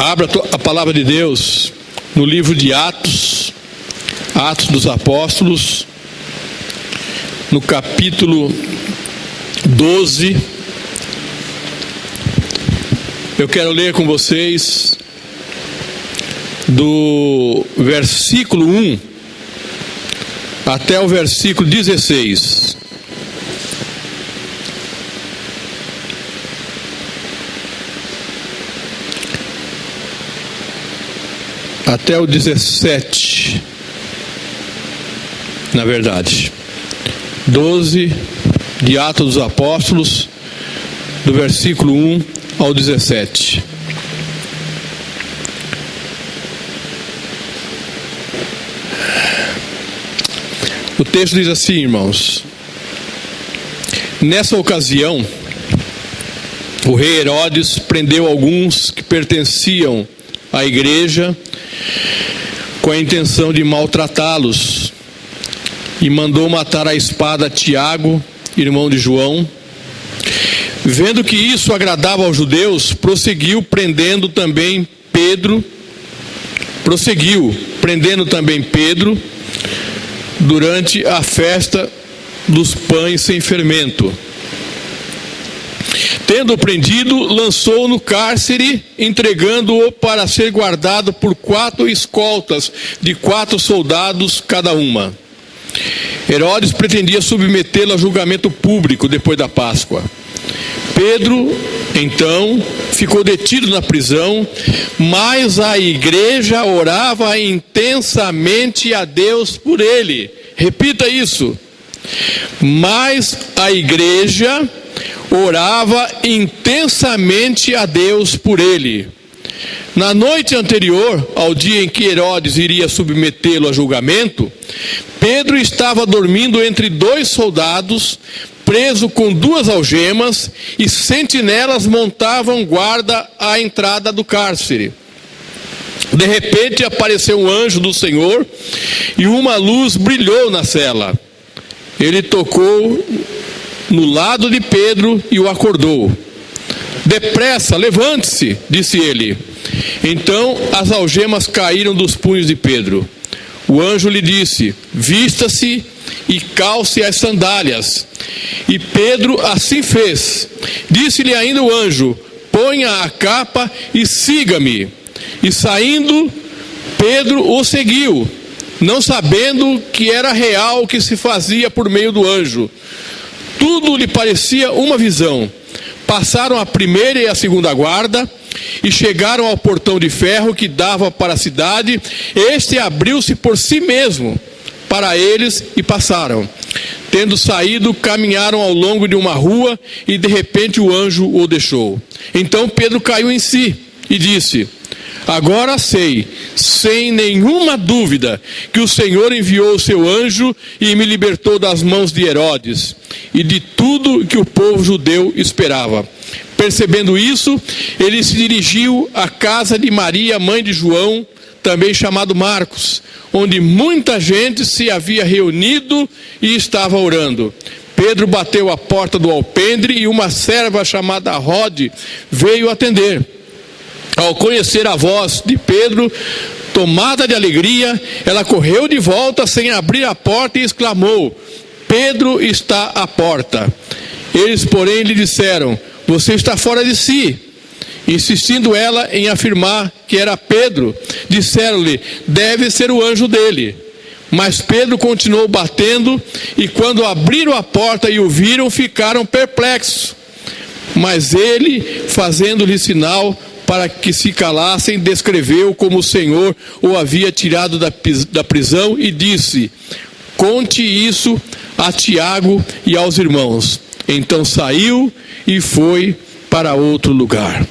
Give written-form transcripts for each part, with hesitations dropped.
Abra a palavra de Deus no livro de Atos dos Apóstolos, no capítulo 12. Eu quero ler com vocês do versículo 1 até o versículo 16. Até o 17, na verdade. 12 de Atos dos Apóstolos, do versículo 1 ao 17. O texto diz assim, irmãos: nessa ocasião, o rei Herodes prendeu alguns que pertenciam à igreja com a intenção de maltratá-los, e mandou matar à espada Tiago, irmão de João. Vendo que isso agradava aos judeus, prosseguiu prendendo também Pedro durante a festa dos pães sem fermento. Tendo-o prendido, lançou-o no cárcere, entregando-o para ser guardado por 4 escoltas de 4 soldados cada uma. Herodes pretendia submetê-lo a julgamento público depois da Páscoa. Pedro, então, ficou detido na prisão, mas a igreja orava intensamente a Deus por ele. Repita isso. Mas a igreja orava intensamente a Deus por ele. Na noite anterior ao dia em que Herodes iria submetê-lo a julgamento, Pedro estava dormindo entre 2 soldados, preso com 2 algemas, e sentinelas montavam guarda à entrada do cárcere. De repente apareceu um anjo do Senhor e uma luz brilhou na cela. Ele tocou no lado de Pedro e o acordou. Depressa, levante-se, disse ele. Então as algemas caíram dos punhos de Pedro. O anjo lhe disse: vista-se e calce as sandálias. E Pedro assim fez. Disse-lhe ainda o anjo: ponha a capa e siga-me. E saindo, Pedro o seguiu, não sabendo que era real o que se fazia por meio do anjo. Tudo lhe parecia uma visão. Passaram a primeira e a segunda guarda e chegaram ao portão de ferro que dava para a cidade. Este abriu-se por si mesmo para eles e passaram. Tendo saído, caminharam ao longo de uma rua e de repente o anjo o deixou. Então Pedro caiu em si e disse: agora sei, sem nenhuma dúvida, que o Senhor enviou o seu anjo e me libertou das mãos de Herodes e de tudo que o povo judeu esperava. Percebendo isso, ele se dirigiu à casa de Maria, mãe de João, também chamado Marcos, onde muita gente se havia reunido e estava orando. Pedro bateu à porta do alpendre e uma serva chamada Rode veio atender. Ao conhecer a voz de Pedro, tomada de alegria, ela correu de volta sem abrir a porta e exclamou: Pedro está à porta. Eles, porém, lhe disseram: você está fora de si. Insistindo ela em afirmar que era Pedro, disseram-lhe: deve ser o anjo dele. Mas Pedro continuou batendo, e quando abriram a porta e o viram, ficaram perplexos. Mas ele, fazendo-lhe sinal para que se calassem, descreveu como o Senhor o havia tirado da prisão e disse: conte isso a Tiago e aos irmãos. Então saiu e foi para outro lugar.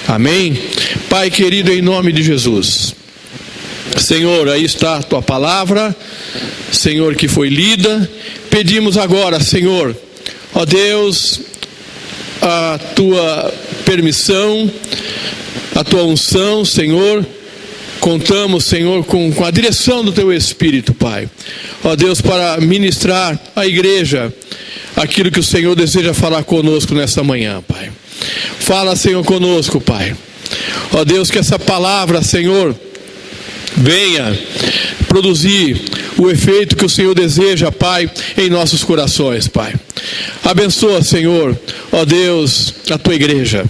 Amém? Pai querido, em nome de Jesus, Senhor, aí está a tua palavra, Senhor, que foi lida. Pedimos agora, Senhor, ó Deus, a tua permissão, a tua unção, Senhor. Contamos, Senhor, com a direção do teu Espírito, Pai. Ó Deus, para ministrar à igreja aquilo que o Senhor deseja falar conosco nesta manhã, Pai. Fala, Senhor, conosco, Pai. Ó Deus, que essa palavra, Senhor, venha produzir o efeito que o Senhor deseja, Pai, em nossos corações, Pai. Abençoa, Senhor, ó Deus, a tua igreja.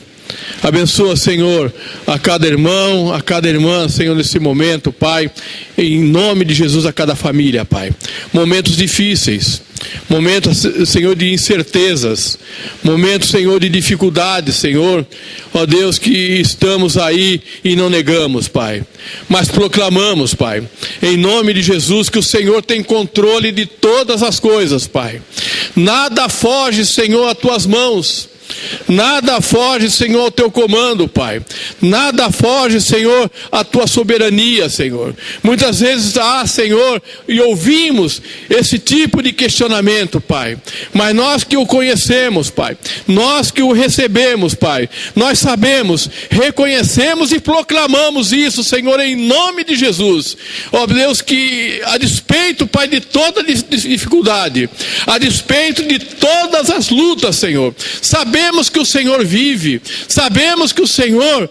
Abençoa, Senhor, a cada irmão, a cada irmã, Senhor, nesse momento, Pai. Em nome de Jesus, a cada família, Pai. Momentos difíceis. Momentos, Senhor, de incertezas. Momentos, Senhor, de dificuldades, Senhor. Ó Deus, que estamos aí e não negamos, Pai. Mas proclamamos, Pai, em nome de Jesus, que o Senhor tem controle de todas as coisas, Pai. Nada foge, Senhor, às tuas mãos. Nada foge, Senhor, ao teu comando, Pai. Nada foge, Senhor, à tua soberania, Senhor. Muitas vezes, Senhor, e ouvimos esse tipo de questionamento, Pai. Mas nós que o conhecemos, Pai, nós que o recebemos, Pai, nós sabemos, reconhecemos e proclamamos isso, Senhor, em nome de Jesus. Ó Deus, que a despeito, Pai, de toda dificuldade, a despeito de todas as lutas, Senhor, sabemos que o Senhor vive, sabemos que o Senhor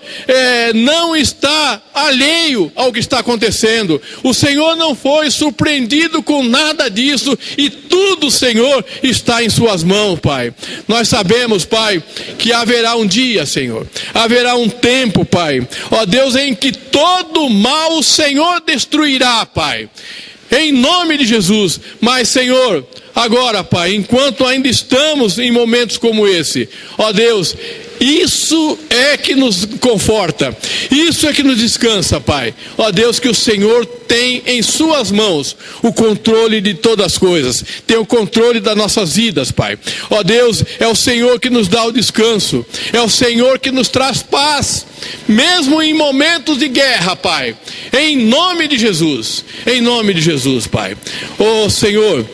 não está alheio ao que está acontecendo. O Senhor não foi surpreendido com nada disso e tudo, Senhor, está em suas mãos, Pai. Nós sabemos, Pai, que haverá um dia, Senhor, haverá um tempo, Pai, ó Deus, em que todo mal o Senhor destruirá, Pai, em nome de Jesus. Mas, Senhor, agora, Pai, enquanto ainda estamos em momentos como esse, ó Deus, isso é que nos conforta, isso é que nos descansa, Pai. Ó Deus, que o Senhor tem em suas mãos o controle de todas as coisas, tem o controle das nossas vidas, Pai. Ó Deus, é o Senhor que nos dá o descanso, é o Senhor que nos traz paz, mesmo em momentos de guerra, Pai. Em nome de Jesus, Pai. Ó Senhor,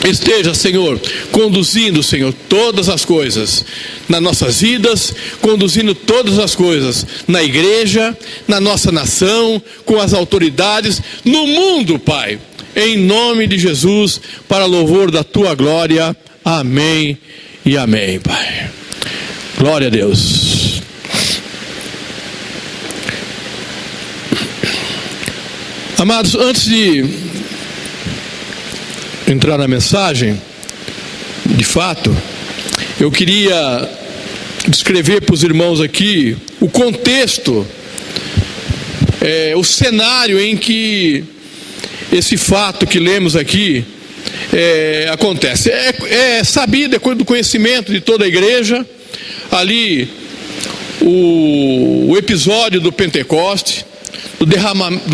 esteja, Senhor, conduzindo, Senhor, todas as coisas nas nossas vidas, conduzindo todas as coisas na igreja, na nossa nação, com as autoridades, no mundo, Pai, em nome de Jesus, para louvor da tua glória. Amém e amém, Pai. Glória a Deus. Amados, antes de entrar na mensagem, de fato, eu queria descrever para os irmãos aqui o contexto, o cenário em que esse fato que lemos aqui acontece. É sabido, do conhecimento de toda a igreja, ali o episódio do Pentecoste, do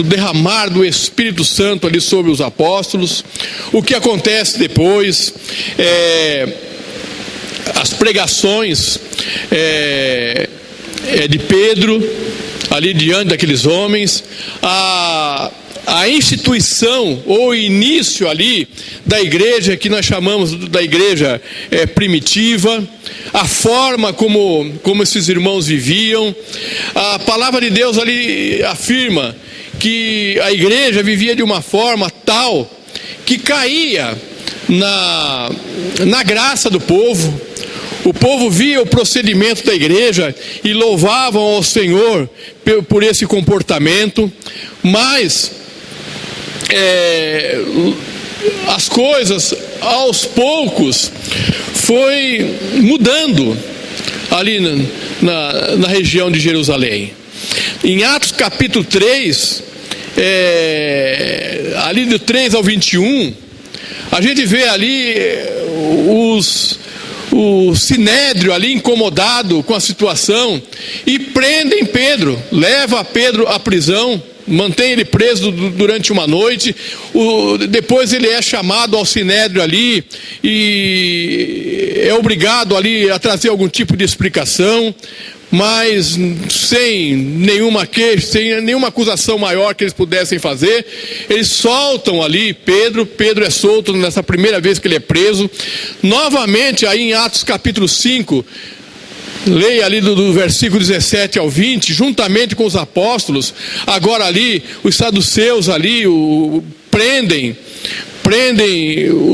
derramar do Espírito Santo ali sobre os apóstolos. O que acontece depois, as pregações de Pedro ali diante daqueles homens, a instituição ou início ali da igreja que nós chamamos da igreja primitiva, a forma como esses irmãos viviam. A palavra de Deus ali afirma que a igreja vivia de uma forma tal que caía na graça do povo. O povo via o procedimento da igreja e louvavam ao Senhor por esse comportamento, mas as coisas aos poucos foi mudando ali na região de Jerusalém. Em Atos capítulo 3, ali do 3 ao 21, a gente vê ali o sinédrio ali incomodado com a situação e prendem Pedro, leva Pedro à prisão, mantém ele preso durante uma noite. Depois ele é chamado ao sinédrio ali e é obrigado ali a trazer algum tipo de explicação, mas sem nenhuma queixa, sem nenhuma acusação maior que eles pudessem fazer. Eles soltam ali Pedro é solto nessa primeira vez que ele é preso. Novamente aí em Atos capítulo 5, leia ali do versículo 17 ao 20, juntamente com os apóstolos, agora ali os saduceus ali prendem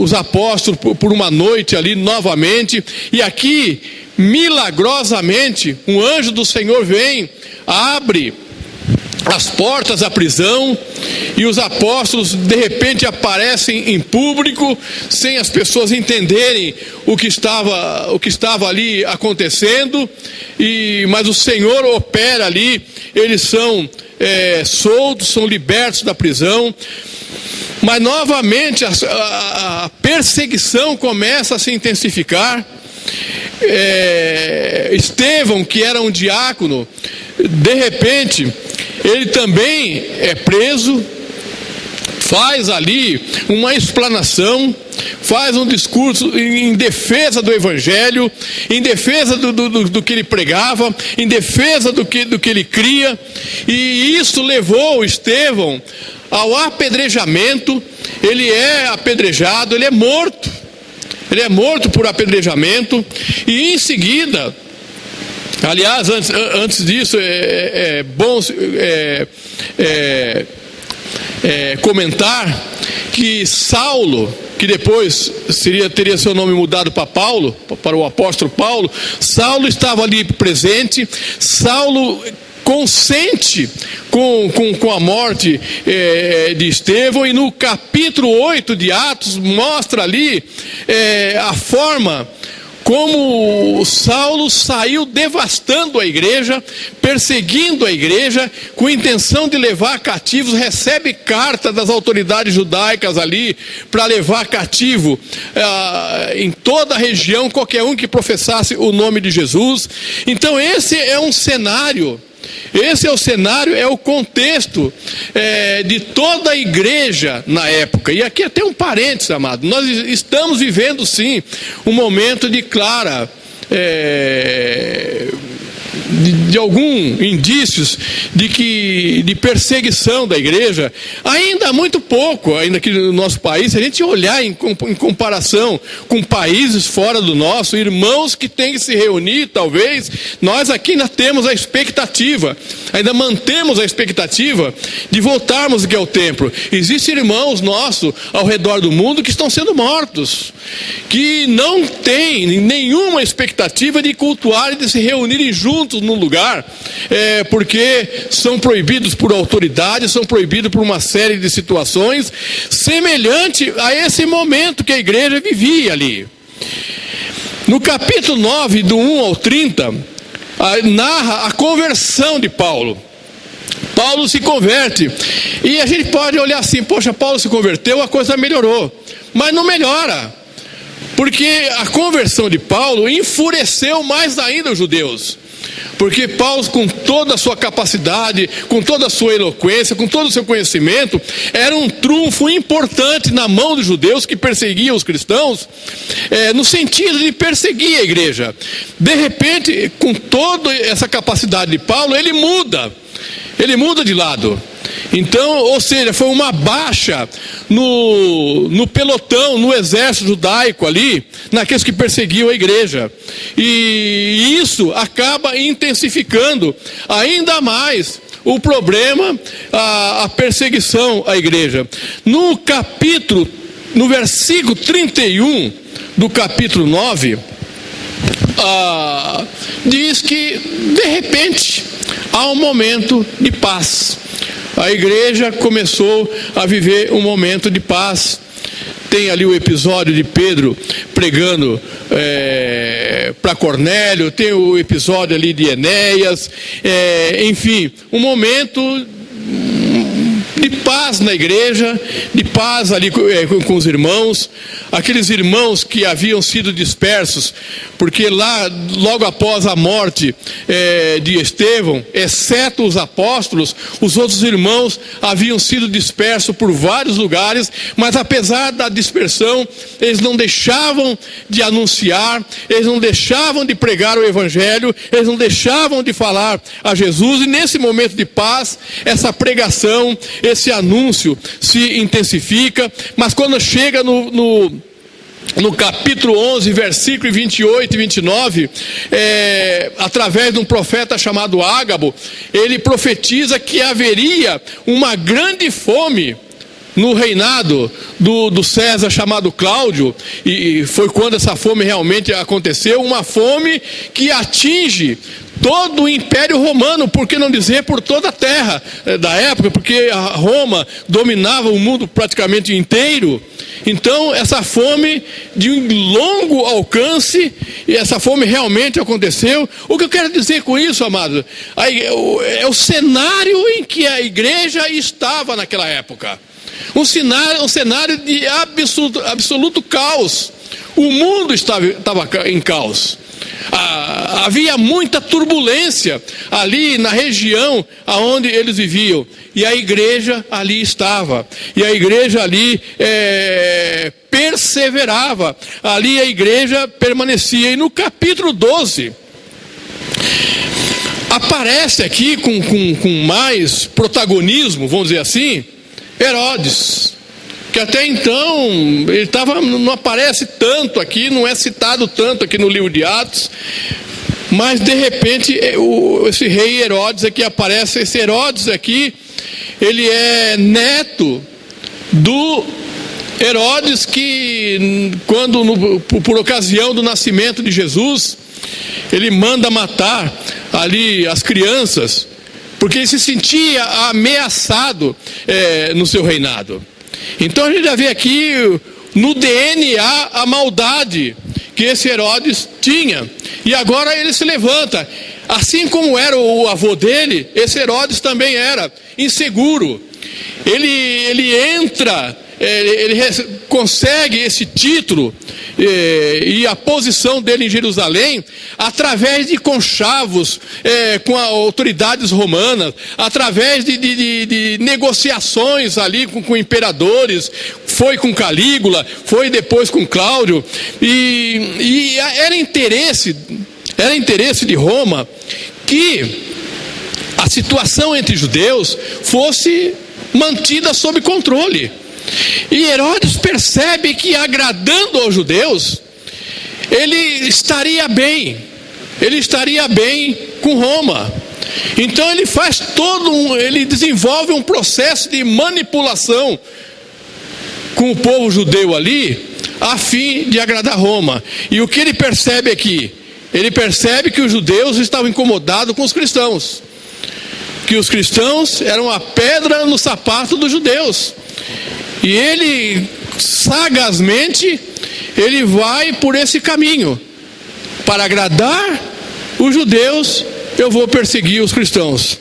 os apóstolos por uma noite ali novamente, e aqui milagrosamente, um anjo do Senhor vem, abre as portas da prisão, e os apóstolos de repente aparecem em público, sem as pessoas entenderem o que estava ali acontecendo, mas o Senhor opera ali, eles são soltos, são libertos da prisão. Mas novamente a perseguição começa a se intensificar. Estevão, que era um diácono, de repente ele também é preso, faz ali uma explanação, faz um discurso em defesa do Evangelho, em defesa do que ele pregava, em defesa do que ele cria, e isso levou Estevão ao apedrejamento. Ele é apedrejado, ele é morto por apedrejamento, e em seguida, aliás, antes disso, é bom comentar que Saulo, que depois teria seu nome mudado para Paulo, para o apóstolo Paulo, Saulo estava ali presente. Saulo consente com a morte de Estevão, e no capítulo 8 de Atos mostra ali a forma como Saulo saiu devastando a igreja, perseguindo a igreja, com a intenção de levar cativos. Recebe carta das autoridades judaicas ali, para levar cativo em toda a região, qualquer um que professasse o nome de Jesus. Então esse é um cenário. Esse é o cenário, é o contexto de toda a igreja na época. E aqui até um parênteses, amado. Nós estamos vivendo sim um momento de clara, de alguns indícios de perseguição da igreja. Ainda há muito pouco, ainda aqui no nosso país, se a gente olhar em comparação com países fora do nosso, irmãos que têm que se reunir, talvez, nós aqui ainda temos a expectativa, ainda mantemos a expectativa de voltarmos aqui ao templo. Existem irmãos nossos ao redor do mundo que estão sendo mortos, que não têm nenhuma expectativa de cultuar e de se reunirem juntos num lugar, porque são proibidos por autoridade, são proibidos por uma série de situações, semelhante a esse momento que a igreja vivia ali. No capítulo 9, do 1 ao 30, narra a conversão de Paulo. Paulo se converte, e a gente pode olhar assim: poxa, Paulo se converteu, a coisa melhorou. Mas não melhora, porque a conversão de Paulo enfureceu mais ainda os judeus. Porque Paulo, com toda a sua capacidade, com toda a sua eloquência, com todo o seu conhecimento, era um trunfo importante na mão dos judeus que perseguiam os cristãos, no sentido de perseguir a igreja. De repente, com toda essa capacidade de Paulo, ele muda de lado. Então, ou seja, foi uma baixa no pelotão, no exército judaico ali, naqueles que perseguiam a igreja. E isso acaba intensificando ainda mais o problema, a perseguição à igreja. No versículo 31 do capítulo 9, diz que de repente há um momento de paz. A igreja começou a viver um momento de paz. Tem ali o episódio de Pedro pregando para Cornélio, tem o episódio ali de Enéas, enfim, um momento de paz na igreja, de paz ali com os irmãos, aqueles irmãos que haviam sido dispersos, porque lá, logo após a morte de Estevão, exceto os apóstolos, os outros irmãos haviam sido dispersos por vários lugares, mas apesar da dispersão, eles não deixavam de anunciar, eles não deixavam de pregar o evangelho, eles não deixavam de falar a Jesus. E nesse momento de paz, essa pregação, esse anúncio se intensifica. Mas quando chega no capítulo 11, versículo 28 e 29, através de um profeta chamado Ágabo, ele profetiza que haveria uma grande fome no reinado do César chamado Cláudio, e foi quando essa fome realmente aconteceu, uma fome que atinge todo o Império Romano, por que não dizer por toda a terra da época, porque a Roma dominava o mundo praticamente inteiro. Então essa fome de um longo alcance, e essa fome realmente aconteceu. O que eu quero dizer com isso, amados, é o cenário em que a igreja estava naquela época. Um cenário de absoluto caos. O mundo estava em caos. Havia muita turbulência ali na região aonde eles viviam, e a igreja ali estava, e a igreja ali perseverava, ali a igreja permanecia. E no capítulo 12 aparece aqui com mais protagonismo, vamos dizer assim, Herodes, que até então ele não aparece tanto aqui, não é citado tanto aqui no livro de Atos, mas de repente esse rei Herodes aqui aparece. Esse Herodes aqui, ele é neto do Herodes que, por ocasião do nascimento de Jesus, ele manda matar ali as crianças, porque ele se sentia ameaçado no seu reinado. Então a gente já vê aqui no DNA a maldade que esse Herodes tinha, e agora ele se levanta. Assim como era o avô dele, esse Herodes também era inseguro. Ele entra, ele consegue esse título e a posição dele em Jerusalém através de conchavos com as autoridades romanas, através de negociações ali com imperadores. Foi com Calígula, foi depois com Cláudio, e era interesse de Roma que a situação entre judeus fosse mantida sob controle. E Herodes percebe que, agradando aos judeus, ele estaria bem com Roma. Então ele desenvolve um processo de manipulação com o povo judeu ali, a fim de agradar Roma. E o que ele percebe aqui? Ele percebe que os judeus estavam incomodados com os cristãos, que os cristãos eram a pedra no sapato dos judeus. E ele, sagazmente, ele vai por esse caminho. Para agradar os judeus, eu vou perseguir os cristãos.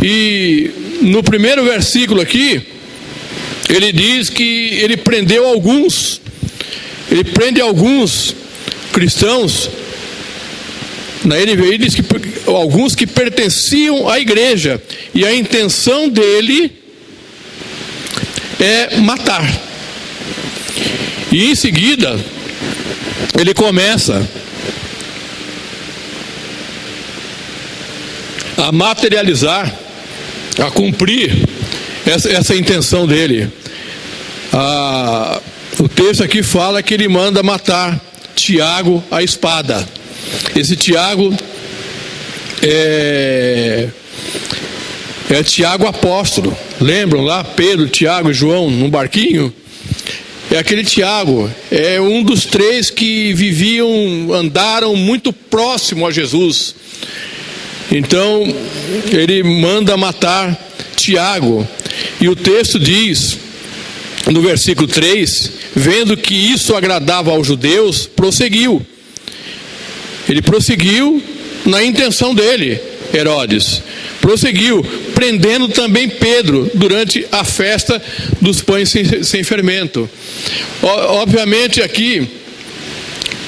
E no primeiro versículo aqui, ele diz que ele prendeu alguns. Ele prende alguns cristãos. Na NVI diz que alguns que pertenciam à igreja. E a intenção dele é matar. E em seguida ele começa a materializar, a cumprir essa intenção dele. O texto aqui fala que ele manda matar Tiago à espada. Esse Tiago é Tiago apóstolo. Lembram lá Pedro, Tiago e João no barquinho? É aquele Tiago, é um dos três que andaram muito próximo a Jesus. Então ele manda matar Tiago. E o texto diz, no versículo 3, vendo que isso agradava aos judeus, prosseguiu. Ele prosseguiu na intenção dele, Herodes. Prosseguiu, prendendo também Pedro durante a festa dos pães sem fermento. Obviamente aqui,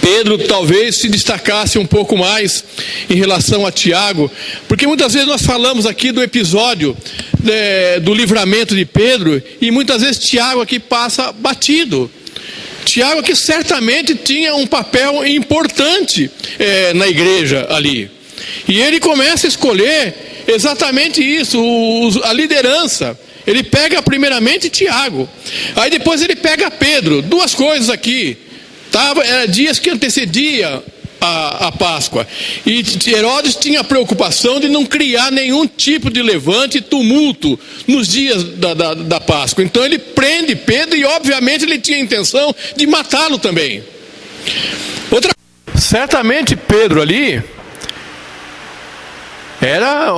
Pedro talvez se destacasse um pouco mais em relação a Tiago, porque muitas vezes nós falamos aqui do episódio do livramento de Pedro, e muitas vezes Tiago aqui passa batido. Tiago que certamente tinha um papel importante na igreja ali. E ele começa a escolher exatamente isso, a liderança. Ele pega primeiramente Tiago, aí depois ele pega Pedro. Duas coisas aqui. Era dias que antecedia a Páscoa. E Herodes tinha a preocupação de não criar nenhum tipo de levante e tumulto nos dias da Páscoa. Então ele prende Pedro e obviamente ele tinha a intenção de matá-lo também. Certamente Pedro ali era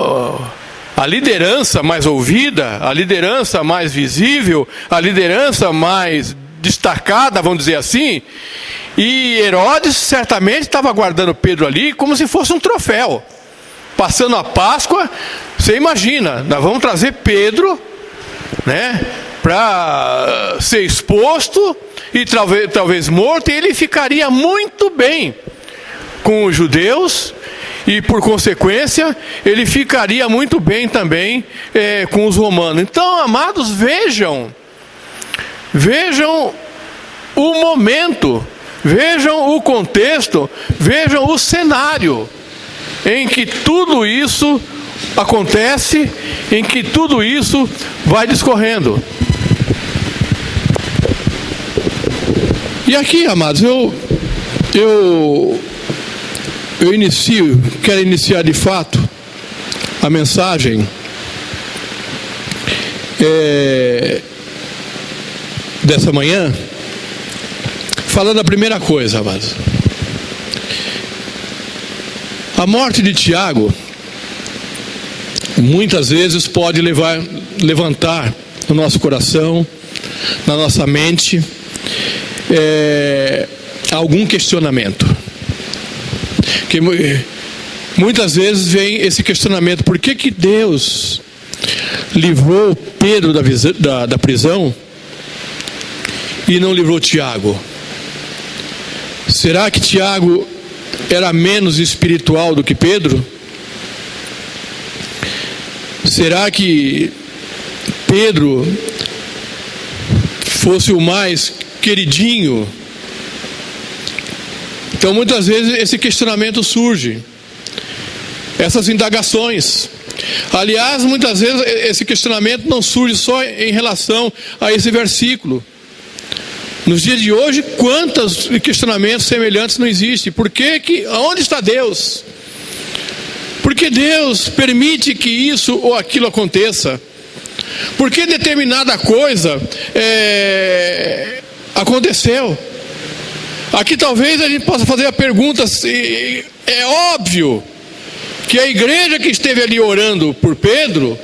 a liderança mais ouvida, a liderança mais visível, a liderança mais destacada, vamos dizer assim. E Herodes certamente estava guardando Pedro ali como se fosse um troféu. Passando a Páscoa, você imagina, nós vamos trazer Pedro, né, para ser exposto e talvez morto, e ele ficaria muito bem com os judeus, e por consequência, ele ficaria muito bem também com os romanos. Então, amados, vejam o momento, vejam o contexto, vejam o cenário em que tudo isso acontece, em que tudo isso vai discorrendo. E aqui, amados, eu quero iniciar de fato a mensagem dessa manhã, falando a primeira coisa, amados. A morte de Tiago muitas vezes pode levantar no nosso coração, na nossa mente, algum questionamento. Que muitas vezes vem esse questionamento: por que Deus livrou Pedro da prisão e não livrou Tiago? Será que Tiago era menos espiritual do que Pedro? Será que Pedro fosse o mais queridinho? Então muitas vezes esse questionamento surge, essas indagações. Aliás, muitas vezes esse questionamento não surge só em relação a esse versículo. Nos dias de hoje, quantos questionamentos semelhantes não existem? Onde está Deus? Por que Deus permite que isso ou aquilo aconteça? Por que determinada coisa aconteceu? Aqui talvez a gente possa fazer a pergunta: é óbvio que a igreja que esteve ali orando por Pedro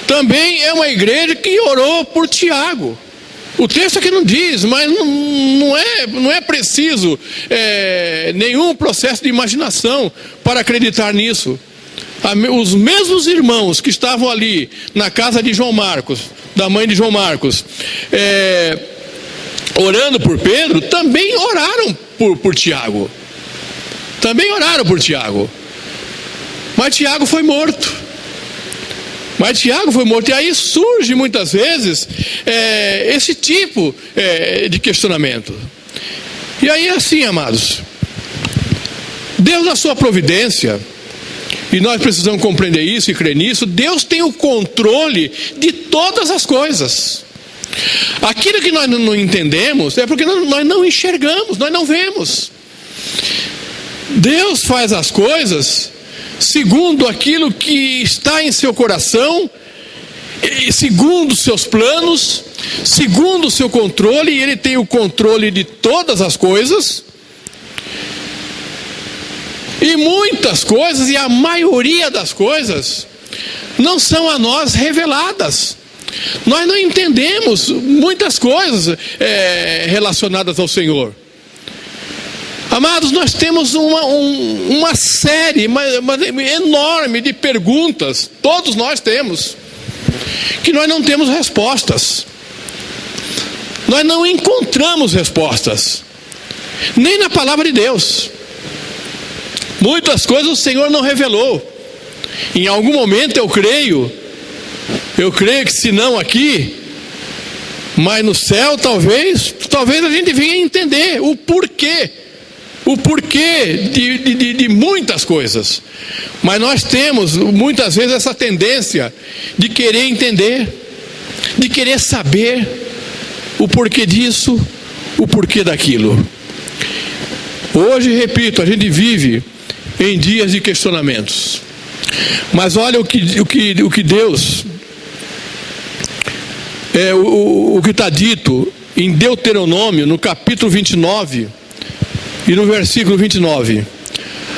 também é uma igreja que orou por Tiago. O texto aqui não diz, mas não é preciso nenhum processo de imaginação para acreditar nisso. Os mesmos irmãos que estavam ali na casa de João Marcos, da mãe de João Marcos, orando por Pedro, também oraram por Tiago. Também oraram por Tiago. Mas Tiago foi morto. E aí surge muitas vezes esse tipo de questionamento. E aí assim, amados, Deus na sua providência, e nós precisamos compreender isso e crer nisso, Deus tem o controle de todas as coisas. Aquilo que nós não entendemos é porque nós não enxergamos, nós não vemos. Deus faz as coisas segundo aquilo que está em seu coração, segundo os seus planos, segundo o seu controle, e Ele tem o controle de todas as coisas. E muitas coisas, e a maioria das coisas, não são a nós reveladas. Nós não entendemos muitas coisas relacionadas ao Senhor. Amados, nós temos uma série enorme de perguntas, todos nós temos, que nós não temos respostas. Nós não encontramos respostas, nem na palavra de Deus. Muitas coisas o Senhor não revelou. Em algum momento eu creio que se não aqui, mas no céu talvez a gente venha entender o porquê de muitas coisas. Mas nós temos muitas vezes essa tendência de querer entender, de querer saber o porquê disso, o porquê daquilo. Hoje, repito, a gente vive em dias de questionamentos. Mas olha o que Deus, o que está dito em Deuteronômio, no capítulo 29 e no versículo 29.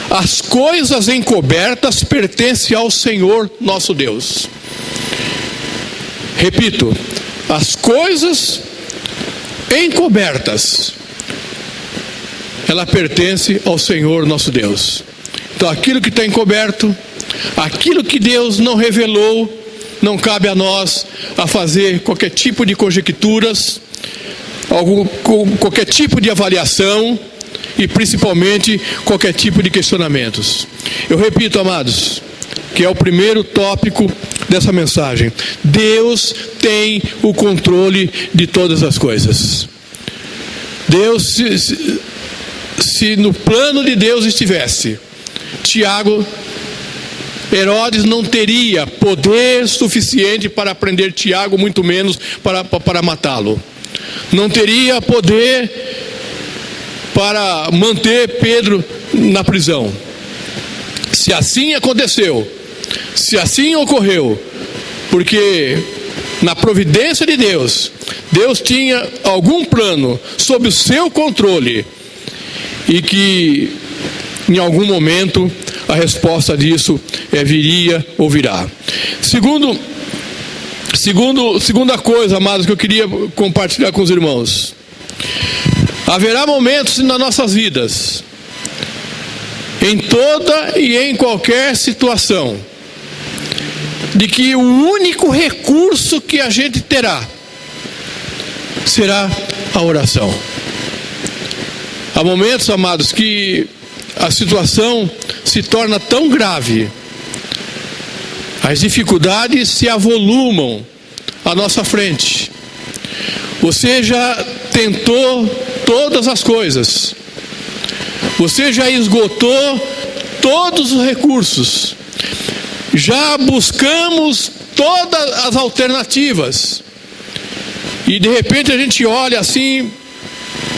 As coisas encobertas pertencem ao Senhor nosso Deus. Repito, as coisas encobertas, ela pertence ao Senhor nosso Deus. Então aquilo que está encoberto, aquilo que Deus não revelou, não cabe a nós a fazer qualquer tipo de conjecturas, qualquer tipo de avaliação e principalmente qualquer tipo de questionamentos. Eu repito, amados, que é o primeiro tópico dessa mensagem. Deus tem o controle de todas as coisas. Deus, se no plano de Deus estivesse, Herodes não teria poder suficiente para prender Tiago, muito menos para matá-lo. Não teria poder para manter Pedro na prisão. Se assim aconteceu, se assim ocorreu, porque na providência de Deus, Deus tinha algum plano sob o seu controle, e que em algum momento a resposta disso viria ou virá. Segunda coisa, amados, que eu queria compartilhar com os irmãos. Haverá momentos nas nossas vidas, em toda e em qualquer situação, de que o único recurso que a gente terá será a oração. Há momentos, amados, que a situação se torna tão grave, as dificuldades se avolumam à nossa frente. Você já tentou todas as coisas, você já esgotou todos os recursos, já buscamos todas as alternativas, e de repente a gente olha assim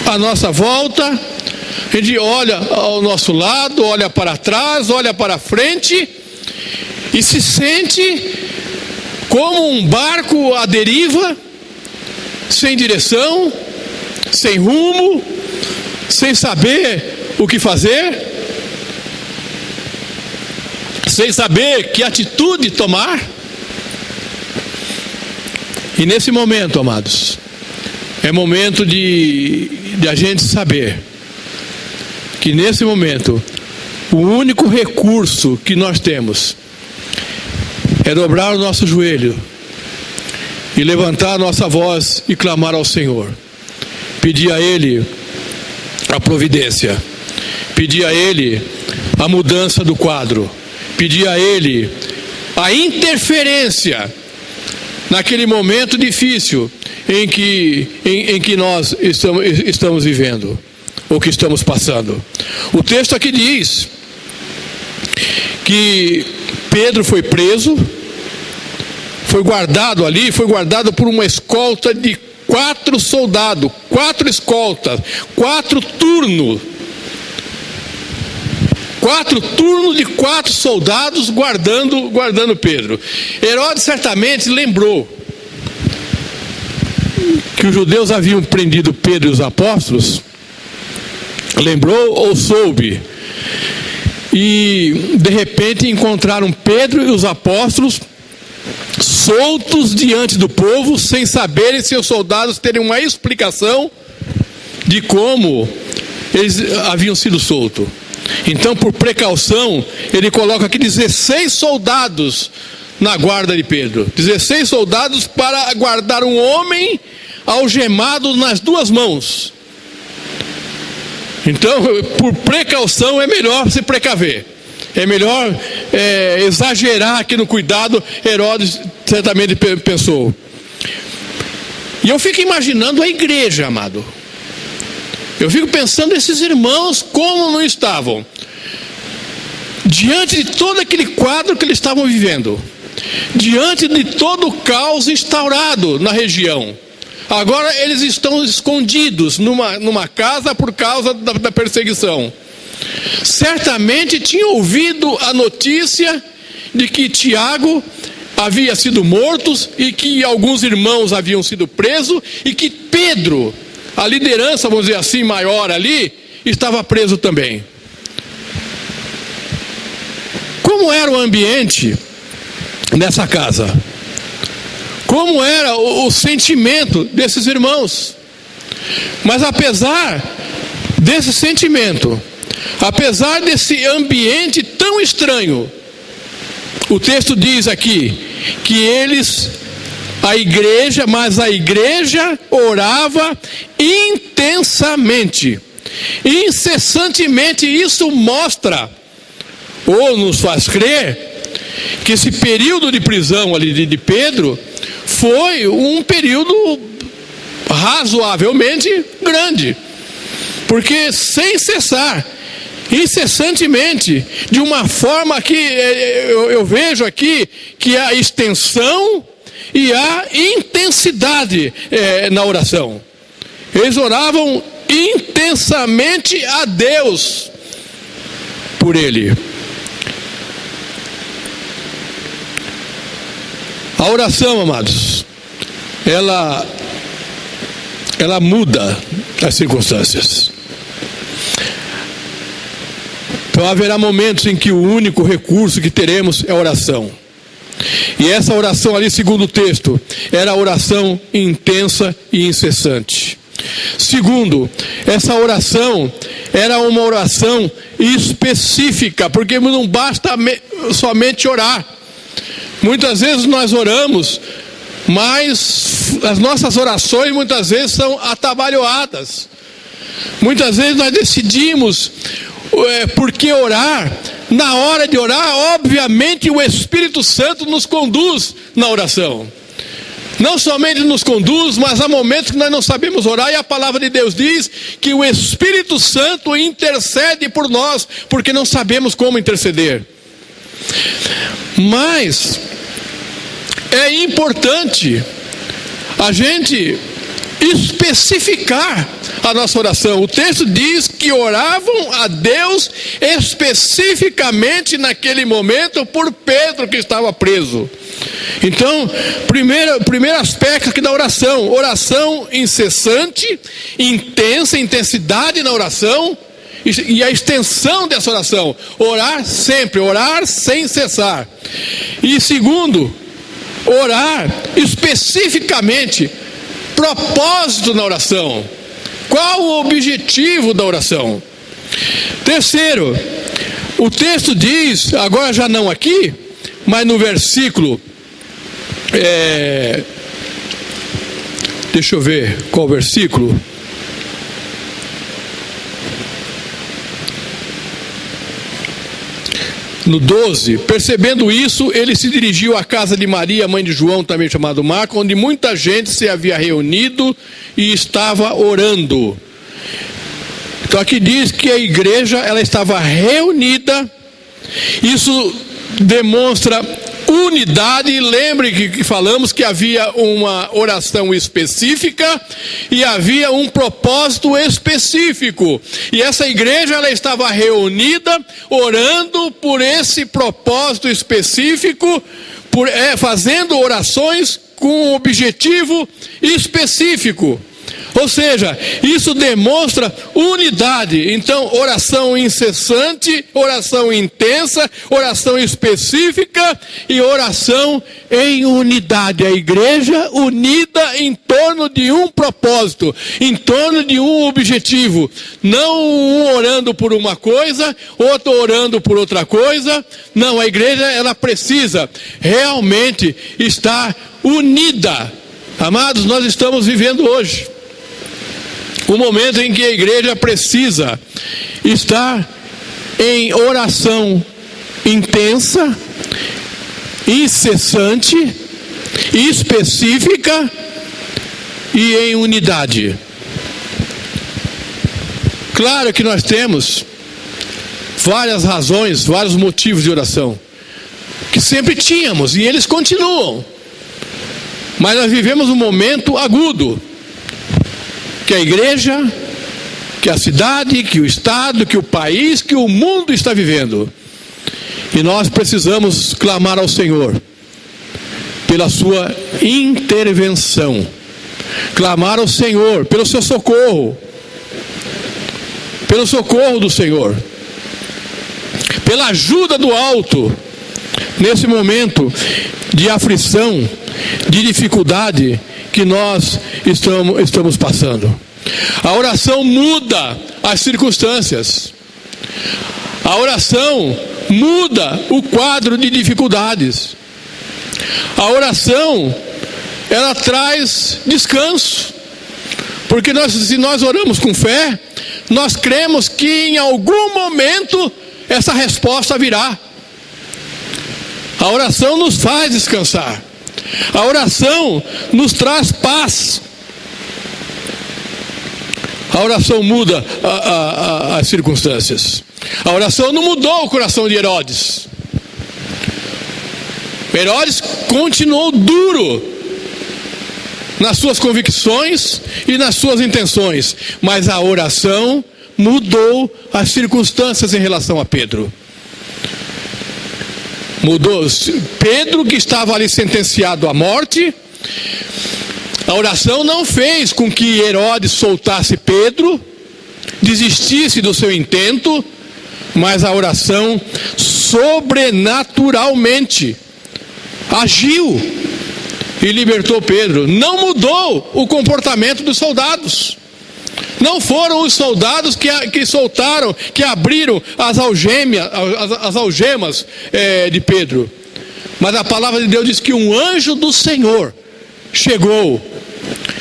à nossa volta, a gente olha ao nosso lado, olha para trás, olha para frente e se sente como um barco à deriva, sem direção, sem rumo, sem saber o que fazer, sem saber que atitude tomar. E nesse momento, amados, é momento de a gente saber que nesse momento o único recurso que nós temos é dobrar o nosso joelho e levantar a nossa voz e clamar ao Senhor, pedir a Ele a providência, pedir a Ele a mudança do quadro, pedir a Ele a interferência naquele momento difícil em que nós estamos vivendo, ou que estamos passando. O texto aqui diz que Pedro foi preso, foi guardado ali, foi guardado por uma escolta de 4 soldados, 4 escoltas, 4 turnos. 4 turnos de 4 soldados guardando Pedro. Herodes certamente lembrou que os judeus haviam prendido Pedro e os apóstolos. Lembrou ou soube? E de repente encontraram Pedro e os apóstolos soltos diante do povo, sem saberem se os soldados teriam uma explicação de como eles haviam sido soltos. Então, por precaução, ele coloca aqui 16 soldados na guarda de Pedro. 16 soldados para guardar um homem algemado nas 2 mãos. Então, por precaução, é melhor se precaver. É melhor exagerar aqui no cuidado, Herodes certamente pensou. E eu fico imaginando a igreja, amado. Eu fico pensando esses irmãos como não estavam diante de todo aquele quadro que eles estavam vivendo, diante de todo o caos instaurado na região, Agora eles estão escondidos numa casa por causa da perseguição. Certamente tinham ouvido a notícia de que Tiago havia sido morto e que alguns irmãos haviam sido presos e que Pedro, a liderança, vamos dizer assim, maior ali, estava preso também. Como era o ambiente nessa casa? Como era o sentimento desses irmãos? Mas apesar desse sentimento, apesar desse ambiente tão estranho, o texto diz aqui que a igreja orava intensamente, incessantemente. Isso mostra, ou nos faz crer, que esse período de prisão ali de Pedro foi um período razoavelmente grande, porque sem cessar, incessantemente, de uma forma que eu vejo aqui que a extensão e a intensidade na oração. Eles oravam intensamente a Deus por ele. A oração, amados, ela muda as circunstâncias. Então haverá momentos em que o único recurso que teremos é a oração. E essa oração ali, segundo o texto, era a oração intensa e incessante. Segundo, essa oração era uma oração específica, porque não basta somente orar. Muitas vezes nós oramos, mas as nossas orações muitas vezes são atabalhoadas. Muitas vezes nós decidimos por que orar. Na hora de orar, obviamente o Espírito Santo nos conduz na oração. Não somente nos conduz, mas há momentos que nós não sabemos orar, e a palavra de Deus diz que o Espírito Santo intercede por nós, porque não sabemos como interceder. Mas é importante a gente especificar a nossa oração. O texto diz que oravam a Deus especificamente naquele momento por Pedro, que estava preso. Então, primeiro aspecto aqui da oração: oração incessante, intensidade na oração e a extensão dessa oração. Orar sempre, orar sem cessar. E segundo, orar especificamente, propósito na oração. Qual o objetivo da oração? Terceiro, o texto diz, agora já não aqui, mas no versículo, deixa eu ver qual versículo. No 12, percebendo isso, ele se dirigiu à casa de Maria, mãe de João, também chamado Marcos, onde muita gente se havia reunido e estava orando. Então aqui diz que a igreja, ela estava reunida. Isso demonstra unidade. Lembre que falamos que havia uma oração específica e havia um propósito específico. E essa igreja, ela estava reunida, orando por esse propósito específico, fazendo orações com um objetivo específico. Ou seja, isso demonstra unidade. Então, oração incessante, oração intensa, oração específica e oração em unidade. A igreja unida em torno de um propósito, em torno de um objetivo. Não um orando por uma coisa, outro orando por outra coisa. Não, a igreja, ela precisa realmente estar unida. Amados, nós estamos vivendo hoje o momento em que a igreja precisa estar em oração intensa, incessante, específica e em unidade. Claro que nós temos várias razões, vários motivos de oração, que sempre tínhamos e eles continuam. Mas nós vivemos um momento agudo, que a igreja, que a cidade, que o estado, que o país, que o mundo está vivendo. E nós precisamos clamar ao Senhor pela sua intervenção, clamar ao Senhor pelo seu socorro, pelo socorro do Senhor, pela ajuda do alto, nesse momento de aflição, de dificuldade que nós estamos passando. A oração muda as circunstâncias. A oração muda o quadro de dificuldades. A oração, ela traz descanso. Porque se nós oramos com fé, nós cremos que em algum momento essa resposta virá. A oração nos faz descansar. A oração nos traz paz. A oração muda as circunstâncias. A oração não mudou o coração de Herodes. Herodes continuou duro nas suas convicções e nas suas intenções, mas a oração mudou as circunstâncias em relação a Pedro. Mudou. Pedro, que estava ali sentenciado à morte, a oração não fez com que Herodes soltasse Pedro, desistisse do seu intento, mas a oração sobrenaturalmente agiu e libertou Pedro. Não mudou o comportamento dos soldados. Não foram os soldados que soltaram, que abriram as algemas de Pedro. Mas a palavra de Deus diz que um anjo do Senhor chegou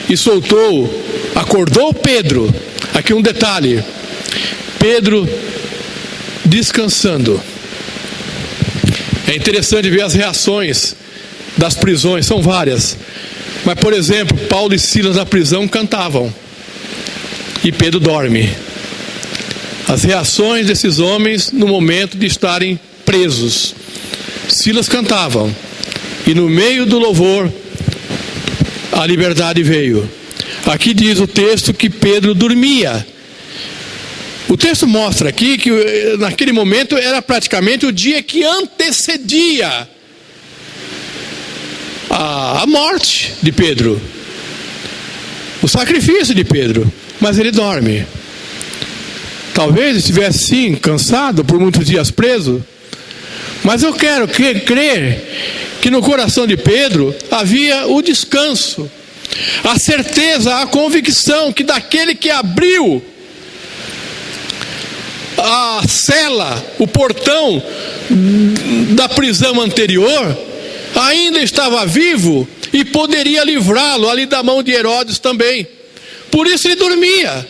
e soltou, acordou Pedro. Aqui um detalhe: Pedro descansando. É interessante ver as reações das prisões, são várias. Mas, por exemplo, Paulo e Silas na prisão cantavam. E Pedro dorme. As reações desses homens no momento de estarem presos. Silas cantavam. E no meio do louvor, a liberdade veio. Aqui diz o texto que Pedro dormia. O texto mostra aqui que naquele momento era praticamente o dia que antecedia a morte de Pedro, o sacrifício de Pedro. Mas ele dorme. Talvez estivesse sim cansado por muitos dias preso, mas eu quero crer que no coração de Pedro havia o descanso, a certeza, a convicção que daquele que abriu a cela, o portão da prisão anterior, ainda estava vivo e poderia livrá-lo ali da mão de Herodes também. Por isso ele dormia,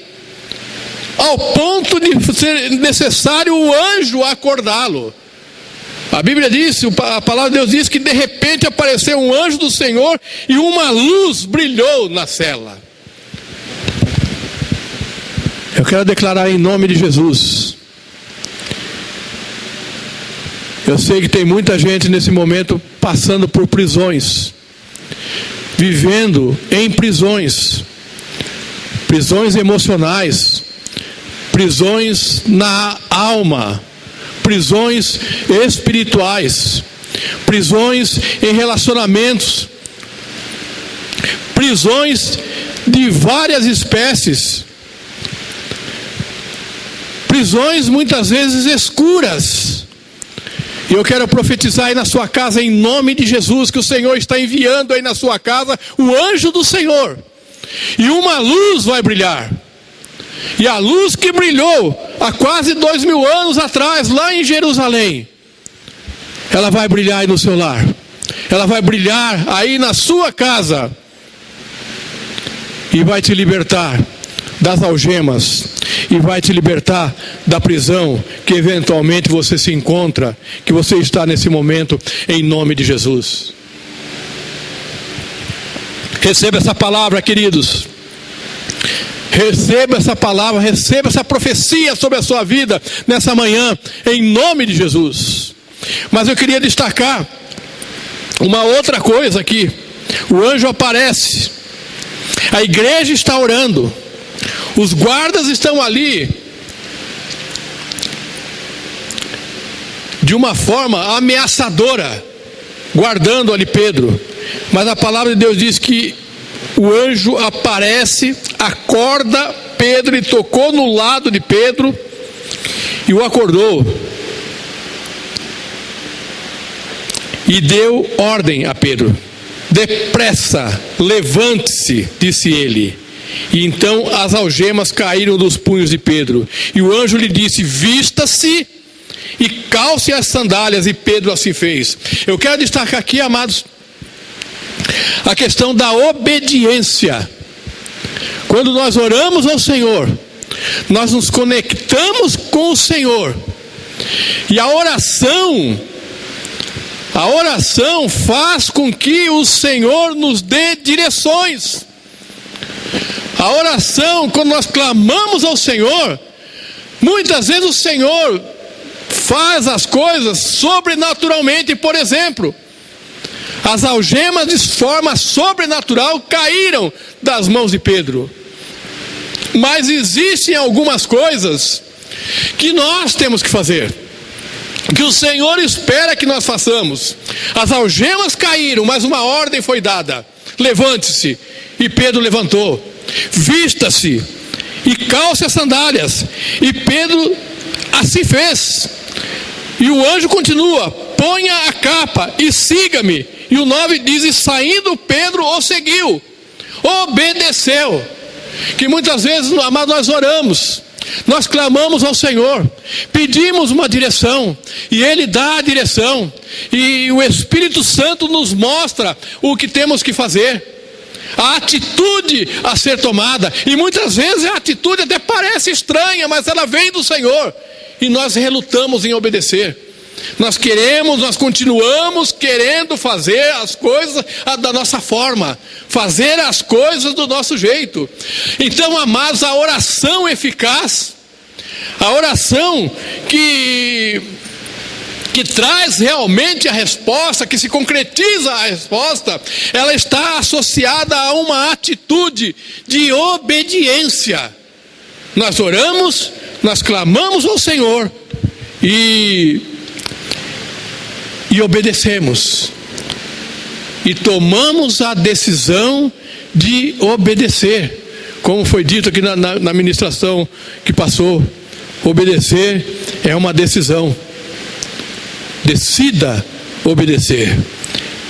ao ponto de ser necessário o anjo acordá-lo. A Bíblia diz, a palavra de Deus diz que de repente apareceu um anjo do Senhor e uma luz brilhou na cela. Eu quero declarar em nome de Jesus. Eu sei que tem muita gente nesse momento passando por prisões, vivendo em prisões emocionais, prisões na alma, prisões espirituais, prisões em relacionamentos, prisões de várias espécies, prisões muitas vezes escuras. E eu quero profetizar aí na sua casa, em nome de Jesus, que o Senhor está enviando aí na sua casa o anjo do Senhor. E uma luz vai brilhar. E a luz que brilhou há quase 2000 anos atrás, lá em Jerusalém, ela vai brilhar aí no seu lar. Ela vai brilhar aí na sua casa. E vai te libertar das algemas. E vai te libertar da prisão que eventualmente você se encontra, que você está nesse momento, em nome de Jesus. Receba essa palavra, queridos. Receba essa palavra, receba essa profecia sobre a sua vida nessa manhã, em nome de Jesus. Mas eu queria destacar uma outra coisa aqui. O anjo aparece, a igreja está orando, Os guardas estão ali de uma forma ameaçadora, guardando ali Pedro. Mas a palavra de Deus diz que o anjo aparece, acorda Pedro e tocou no lado de Pedro e o acordou. E deu ordem a Pedro: depressa, levante-se, disse ele. E então as algemas caíram dos punhos de Pedro. E o anjo lhe disse: vista-se e calce as sandálias. E Pedro assim fez. Eu quero destacar aqui, amados, a questão da obediência. Quando nós oramos ao Senhor, nós nos conectamos com o Senhor. E a oração faz com que o Senhor nos dê direções. A oração, quando nós clamamos ao Senhor, muitas vezes o Senhor faz as coisas sobrenaturalmente. Por exemplo, as algemas de forma sobrenatural caíram das mãos de Pedro. Mas existem algumas coisas que nós temos que fazer, que o Senhor espera que nós façamos. As algemas caíram, mas uma ordem foi dada: levante-se. E Pedro levantou. Vista-se e calce as sandálias. E Pedro assim fez. E o anjo continua: ponha a capa e siga-me. E o 9 diz: e saindo Pedro o seguiu, obedeceu. Que muitas vezes, amado, nós oramos, nós clamamos ao Senhor, pedimos uma direção, e Ele dá a direção, e o Espírito Santo nos mostra o que temos que fazer, a atitude a ser tomada. E muitas vezes a atitude até parece estranha, mas ela vem do Senhor, e nós relutamos em obedecer. Nós continuamos querendo fazer as coisas da nossa forma, fazer as coisas do nosso jeito. Então, amados, a oração eficaz, a oração que traz realmente a resposta, que se concretiza a resposta, ela está associada a uma atitude de obediência. Nós oramos, nós clamamos ao Senhor e obedecemos, e tomamos a decisão de obedecer, como foi dito aqui na ministração que passou. Obedecer é uma decisão. Decida obedecer.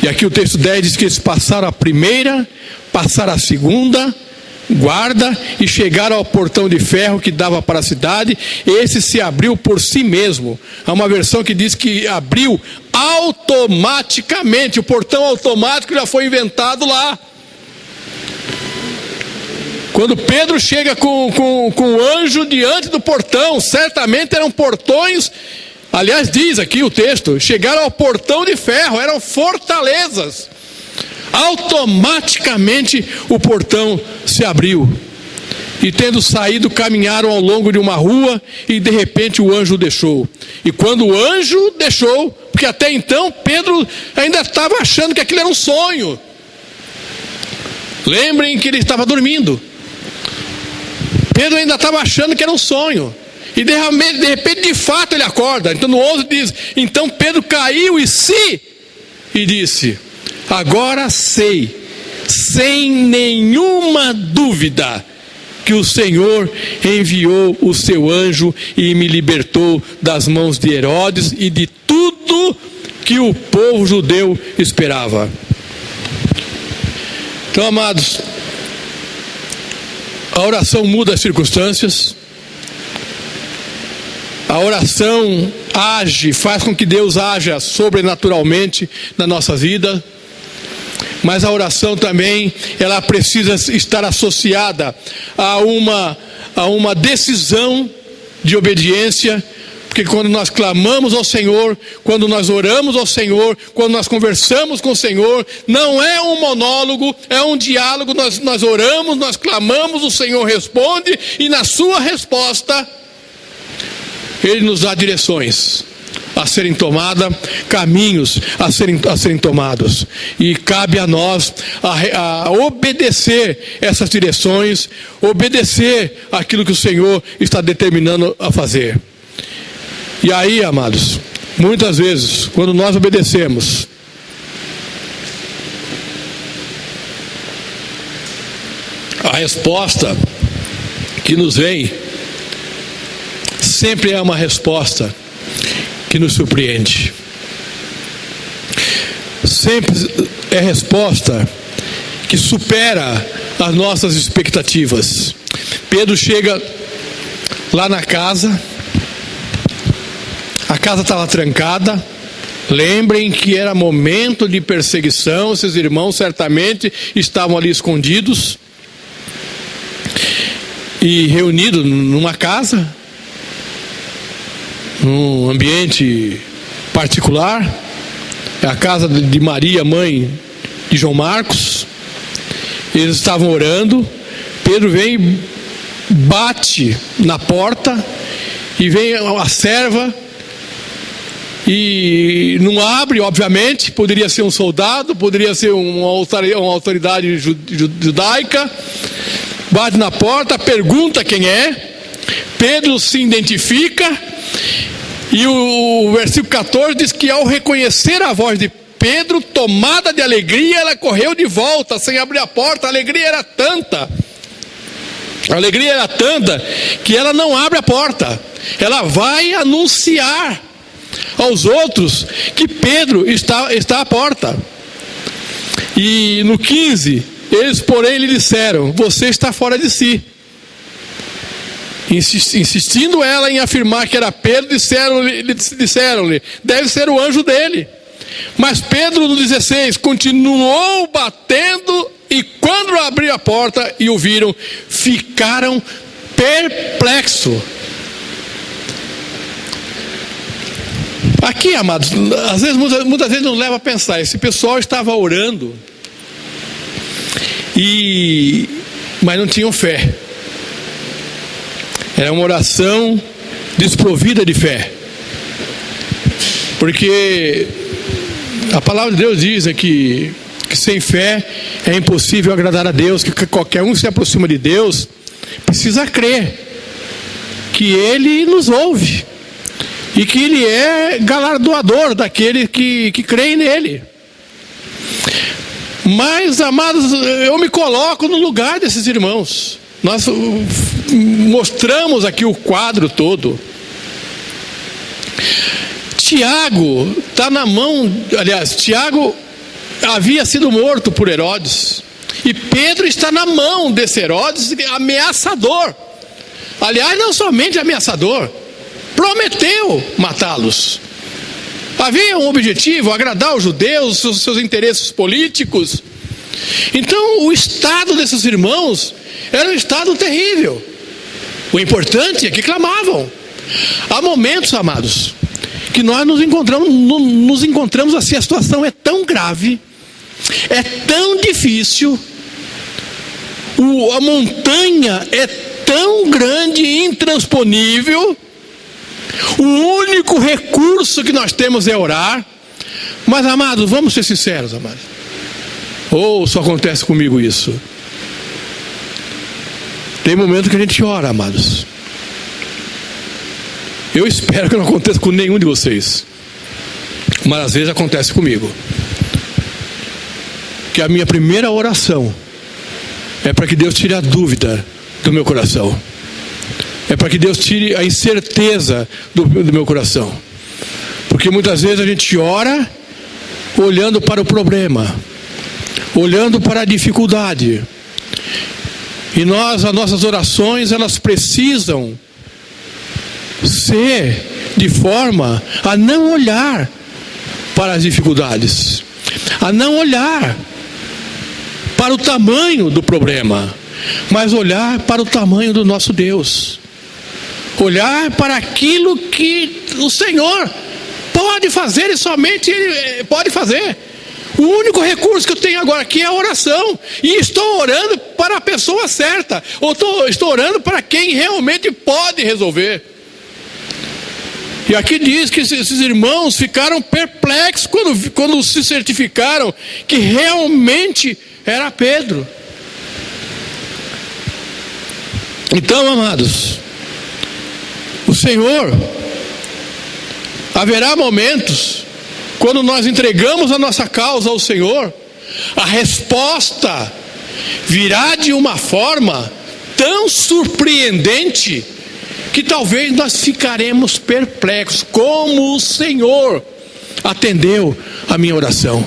E aqui o texto 10 diz que eles passaram a primeira, passaram a segunda guarda e chegaram ao portão de ferro que dava para a cidade. Esse se abriu por si mesmo. Há uma versão que diz que abriu automaticamente. O portão automático já foi inventado lá. Quando Pedro chega com o anjo diante do portão, certamente eram portões, aliás, diz aqui o texto, chegaram ao portão de ferro, eram fortalezas. Automaticamente o portão se abriu. E tendo saído, caminharam ao longo de uma rua, e de repente o anjo deixou. E quando o anjo deixou, porque até então Pedro ainda estava achando que aquilo era um sonho. Lembrem que ele estava dormindo. Pedro ainda estava achando que era um sonho. E de repente, de fato, ele acorda. Então no 11 diz: então Pedro caiu e disse: agora sei, sem nenhuma dúvida, que o Senhor enviou o seu anjo e me libertou das mãos de Herodes e de tudo que o povo judeu esperava. Então, amados, a oração muda as circunstâncias. A oração age, faz com que Deus haja sobrenaturalmente na nossa vida. Mas a oração também, ela precisa estar associada a uma decisão de obediência. Porque quando nós clamamos ao Senhor, quando nós oramos ao Senhor, quando nós conversamos com o Senhor, não é um monólogo, é um diálogo. Nós oramos, nós clamamos, o Senhor responde, e na sua resposta Ele nos dá direções. a serem tomadas, caminhos a serem tomados. E cabe a nós a obedecer essas direções, obedecer aquilo que o Senhor está determinando a fazer. E aí, amados, muitas vezes, quando nós obedecemos, a resposta que nos vem sempre é uma resposta que nos surpreende. Sempre é resposta que supera as nossas expectativas. Pedro chega lá na casa, a casa estava trancada. Lembrem que era momento de perseguição, esses irmãos certamente estavam ali escondidos e reunidos numa casa, num ambiente particular, a casa de Maria, mãe de João Marcos. Eles estavam orando. Pedro vem, bate na porta, e vem a serva e não abre, obviamente. Poderia ser um soldado, poderia ser uma autoridade judaica. Bate na porta, pergunta quem é. Pedro se identifica, e o versículo 14 diz que ao reconhecer a voz de Pedro, tomada de alegria, ela correu de volta, sem abrir a porta. A alegria era tanta que ela não abre a porta. Ela vai anunciar aos outros que Pedro está à porta. E no 15, eles porém lhe disseram: você está fora de si. Insistindo ela em afirmar que era Pedro, disseram-lhe: deve ser o anjo dele. Mas Pedro, no 16, continuou batendo, e quando abriu a porta e o viram, ficaram perplexos. Aqui, amados, às vezes, muitas vezes nos leva a pensar: esse pessoal estava orando, mas não tinham fé. Era uma oração desprovida de fé. Porque a palavra de Deus diz aqui que sem fé é impossível agradar a Deus, que qualquer um que se aproxima de Deus precisa crer que Ele nos ouve e que Ele é galardoador daquele que creem nele. Mas, amados, eu me coloco no lugar desses irmãos. Nós mostramos aqui o quadro todo. Tiago está na mão, aliás, Tiago havia sido morto por Herodes, e Pedro está na mão desse Herodes, ameaçador. Aliás, não somente ameaçador, prometeu matá-los. Havia um objetivo: agradar os judeus, seus interesses políticos. Então o estado desses irmãos era um estado terrível. O importante é que clamavam. Há momentos, amados, que nós nos encontramos assim, a situação é tão grave, é tão difícil, a montanha é tão grande e intransponível, o único recurso que nós temos é orar. Mas, amados, vamos ser sinceros, amados, ou só acontece comigo isso? Tem momento que a gente ora, amados. Eu espero que não aconteça com nenhum de vocês, mas às vezes acontece comigo. Que a minha primeira oração é para que Deus tire a dúvida do meu coração. É para que Deus tire a incerteza do meu coração. Porque muitas vezes a gente ora olhando para o problema, olhando para a dificuldade. E as nossas orações, elas precisam ser de forma a não olhar para as dificuldades, a não olhar para o tamanho do problema, mas olhar para o tamanho do nosso Deus, olhar para aquilo que o Senhor pode fazer e somente Ele pode fazer. O único recurso que eu tenho agora aqui é a oração, e estou orando para a pessoa certa, ou estou orando para quem realmente pode resolver. E aqui diz que esses irmãos ficaram perplexos quando se certificaram que realmente era Pedro. Então, amados, o Senhor, haverá momentos quando nós entregamos a nossa causa ao Senhor, a resposta virá de uma forma tão surpreendente que talvez nós ficaremos perplexos. Como o Senhor atendeu a minha oração?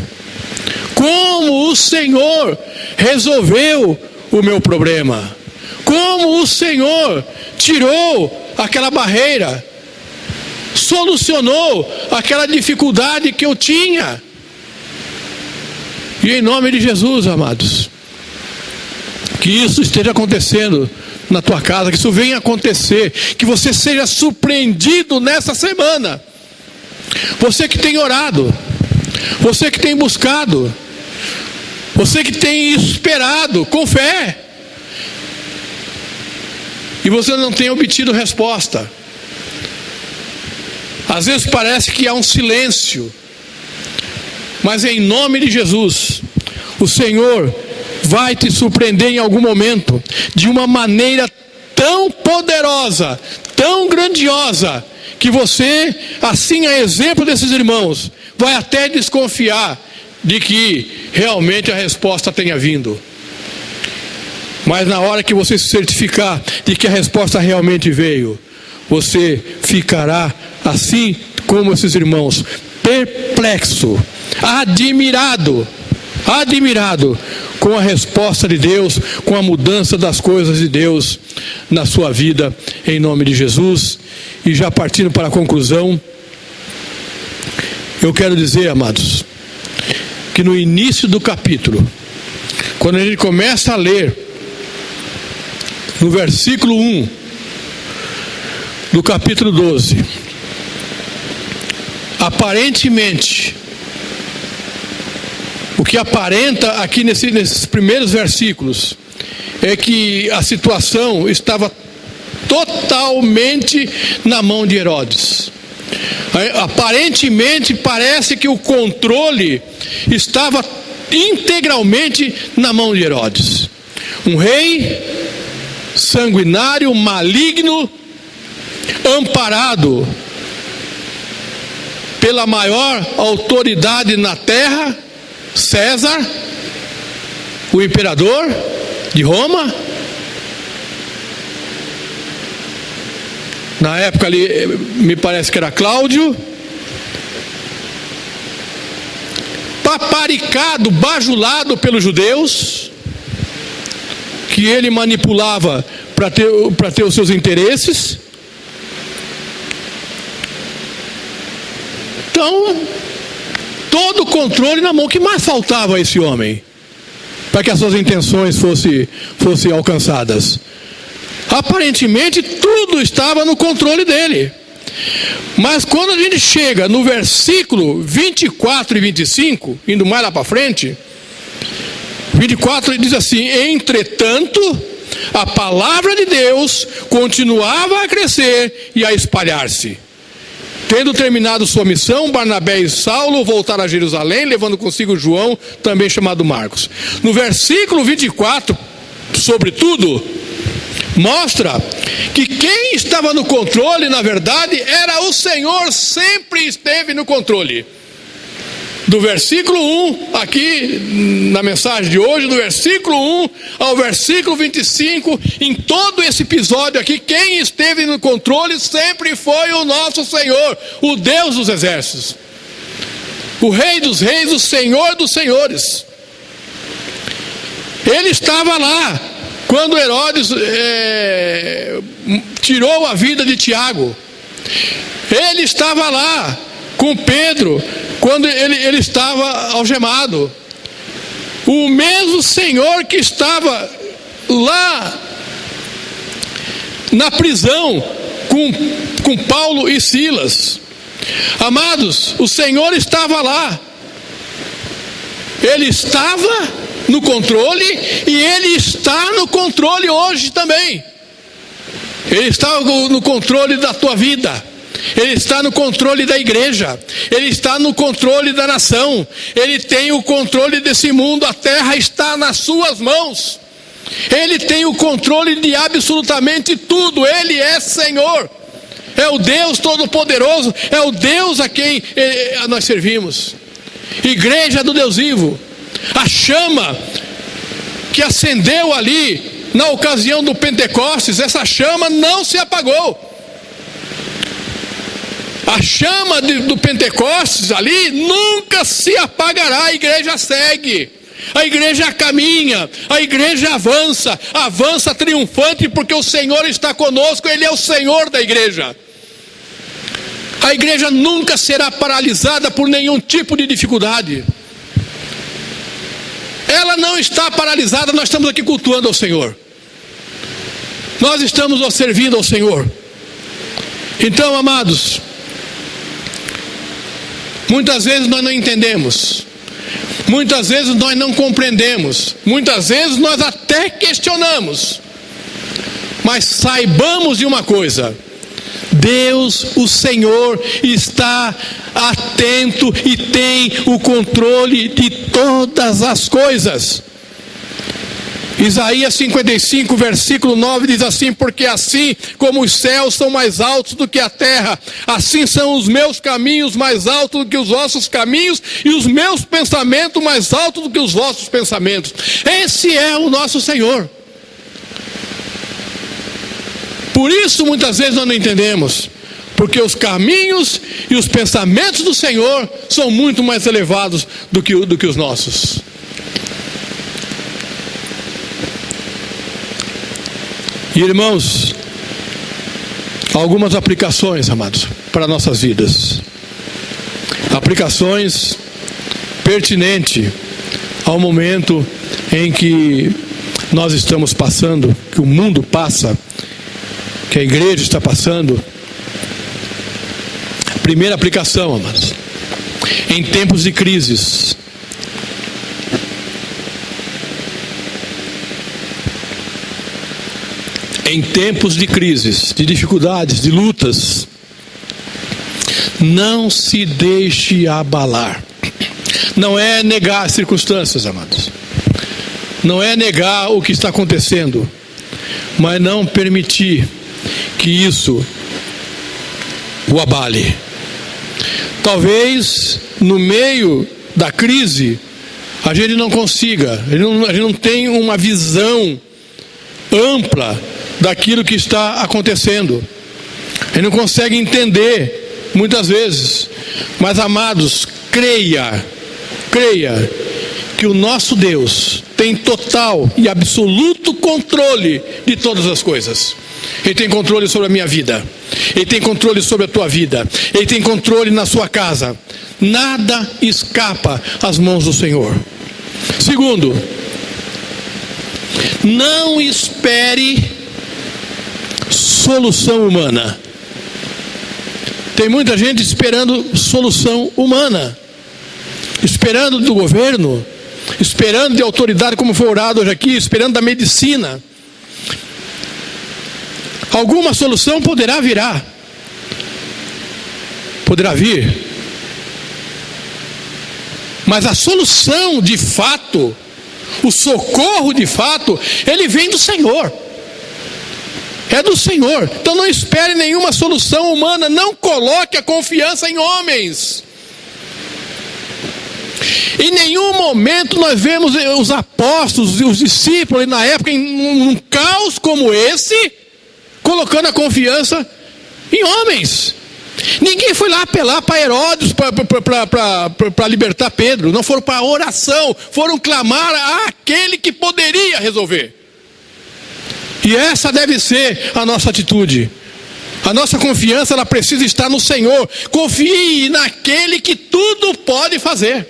Como o Senhor resolveu o meu problema? Como o Senhor tirou aquela barreira, solucionou aquela dificuldade que eu tinha? E em nome de Jesus, amados, que isso esteja acontecendo na tua casa, que isso venha acontecer, que você seja surpreendido nessa semana. Você que tem orado, você que tem buscado, você que tem esperado com fé, e você não tem obtido resposta. Às vezes parece que há um silêncio, mas em nome de Jesus, o Senhor vai te surpreender em algum momento, de uma maneira tão poderosa, tão grandiosa, que você, assim a exemplo desses irmãos, vai até desconfiar de que realmente a resposta tenha vindo. Mas na hora que você se certificar de que a resposta realmente veio, você ficará assim como esses irmãos, perplexo, admirado com a resposta de Deus, com a mudança das coisas de Deus na sua vida, em nome de Jesus. E já partindo para a conclusão, eu quero dizer, amados, que no início do capítulo, quando a gente começa a ler no versículo 1 do capítulo 12, aparentemente, o que aparenta aqui nesses primeiros versículos é que a situação estava totalmente na mão de Herodes. Aparentemente parece que o controle estava integralmente na mão de Herodes. Um rei sanguinário, maligno, amparado pela maior autoridade na terra, César, o imperador de Roma. Na época ali, me parece que era Cláudio. Paparicado, bajulado pelos judeus, que ele manipulava para ter os seus interesses. Então, todo o controle na mão. O que mais faltava a esse homem para que as suas intenções fossem alcançadas? Aparentemente tudo estava no controle dele. Mas quando a gente chega no versículo 24 e 25, indo mais lá para frente, 24 ele diz assim: entretanto, a palavra de Deus continuava a crescer e a espalhar-se. Tendo terminado sua missão, Barnabé e Saulo voltaram a Jerusalém, levando consigo João, também chamado Marcos. No versículo 24, sobretudo, mostra que quem estava no controle, na verdade, era o Senhor. Sempre esteve no controle. Do versículo 1, aqui na mensagem de hoje, do versículo 1 ao versículo 25, em todo esse episódio aqui, quem esteve no controle sempre foi o nosso Senhor, o Deus dos exércitos, o Rei dos reis, o Senhor dos senhores. Ele estava lá quando Herodes tirou a vida de Tiago. Ele estava lá com Pedro quando ele estava algemado. O mesmo Senhor que estava lá na prisão com Paulo e Silas. Amados, o Senhor estava lá. Ele estava no controle e Ele está no controle hoje também. Ele está no controle da tua vida. Ele está no controle da igreja. Ele está no controle da nação. Ele tem o controle desse mundo. A terra está nas suas mãos. Ele tem o controle de absolutamente tudo. Ele é Senhor. É o Deus Todo-Poderoso. É o Deus a quem nós servimos. Igreja do Deus vivo. A chama que acendeu ali na ocasião do Pentecostes, essa chama não se apagou. A chama do Pentecostes ali nunca se apagará. A igreja segue, a igreja caminha, a igreja avança triunfante, porque o Senhor está conosco. Ele é o Senhor da igreja. A igreja nunca será paralisada por nenhum tipo de dificuldade. Ela não está paralisada. Nós estamos aqui cultuando ao Senhor. Nós estamos servindo ao Senhor. Então, amados, muitas vezes nós não entendemos, muitas vezes nós não compreendemos, muitas vezes nós até questionamos, mas saibamos de uma coisa: Deus, o Senhor, está atento e tem o controle de todas as coisas. Isaías 55, versículo 9 diz assim: porque assim como os céus são mais altos do que a terra, assim são os meus caminhos mais altos do que os vossos caminhos, e os meus pensamentos mais altos do que os vossos pensamentos. Esse é o nosso Senhor. Por isso muitas vezes nós não entendemos, porque os caminhos e os pensamentos do Senhor são muito mais elevados do que os nossos. E irmãos, algumas aplicações, amados, para nossas vidas. Aplicações pertinentes ao momento em que nós estamos passando, que o mundo passa, que a igreja está passando. Primeira aplicação, amados: em tempos de crises, em tempos de crises, de dificuldades, de lutas, não se deixe abalar. Não é negar as circunstâncias, amados, não é negar o que está acontecendo, mas não permitir que isso o abale. Talvez no meio da crise a gente não consiga, a gente não tem uma visão ampla daquilo que está acontecendo. Ele não consegue entender muitas vezes. Mas, amados, creia que o nosso Deus tem total e absoluto controle de todas as coisas. Ele tem controle sobre a minha vida, Ele tem controle sobre a tua vida, Ele tem controle na sua casa. Nada escapa às mãos do Senhor. Segundo, não espere solução humana. Tem muita gente esperando solução humana, esperando do governo, esperando de autoridade, como foi orado hoje aqui, esperando da medicina. Alguma solução poderá vir, mas a solução de fato, o socorro de fato, ele vem do Senhor. É do Senhor. Então não espere nenhuma solução humana. Não coloque a confiança em homens. Em nenhum momento nós vemos os apóstolos e os discípulos na época, em um caos como esse, colocando a confiança em homens. Ninguém foi lá apelar para Herodes para libertar Pedro. Não foram para oração, foram clamar àquele que poderia resolver. E essa deve ser a nossa atitude. A nossa confiança, ela precisa estar no Senhor. Confie naquele que tudo pode fazer.